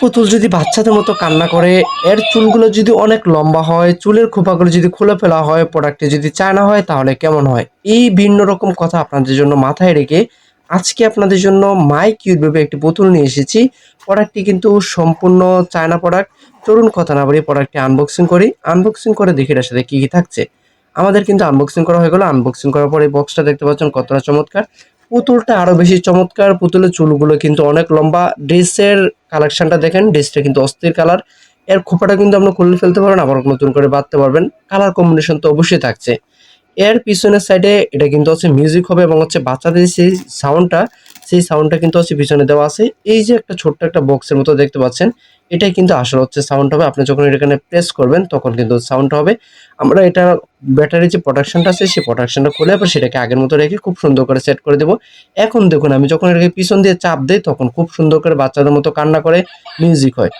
পুতুল যদি বাচ্চাদের মতো কান্না করে, এর চুলগুলো যদি অনেক লম্বা হয়, চুলের খোঁপাগুলো যদি খুলে ফেলা হয়, প্রোডাক্টটি যদি চায়না হয় তাহলে কেমন হয়? এই ভিন্ন রকম কথা আপনাদের জন্য মাথায় রেখে আজকে আপনাদের জন্য মাই কিউট বেবি একটি পুতুল নিয়ে এসেছি। প্রোডাক্টটি কিন্তু সম্পূর্ণ চায়না প্রোডাক্ট। চলুন কথা না বাড়িয়ে প্রোডাক্টটি আনবক্সিং করি। আনবক্সিং করে দেখি এটার সাথে কি, কি থাকছে। আমাদের কিন্তু আনবক্সিং করা হয়ে গেল। আনবক্সিং করার পরে এই বক্সটা দেখতে পাচ্ছেন কতটা চমৎকার। পুতুলটা আরো বেশি চমৎকার। পুতুলের চুলগুলো কিন্তু অনেক লম্বা। ড্রেসের কালেকশনটা দেখেন, ড্রেসটা কিন্তু অস্থির কালার। এর খোঁপাটা কিন্তু আপনি খুলে ফেলতে পারবেন, আবার নতুন করে বাঁধতে পারবেন। কালার কম্বিনেশন তো অবশ্যই থাকছে। এর পিছনের সাইডে এটা কিন্তু হচ্ছে মিউজিক হবে এবং হচ্ছে বাচ্চাদের সেই সাউন্ডটা, সেই সাউন্ডটা কিন্তু হচ্ছে পিছনে দেওয়া আছে। এই যে একটা ছোট্ট একটা বক্সের মতো দেখতে পাচ্ছেন, এটাই কিন্তু আসলে হচ্ছে সাউন্ড হবে। আপনি যখন এখানে প্রেস করবেন তখন কিন্তু সাউন্ড হবে। আমরা এটা ব্যাটারির যে প্রোটেকশনটা আছে সেই প্রোটেকশনটা খুলে আবার সেটাকে আগের মতো রেখে খুব সুন্দর করে সেট করে দেব। এখন দেখুন আমি যখন এটাকে পিছন দিয়ে চাপ দেই তখন খুব সুন্দর করে বাচ্চাদের মতো কান্না করে মিউজিক হয়।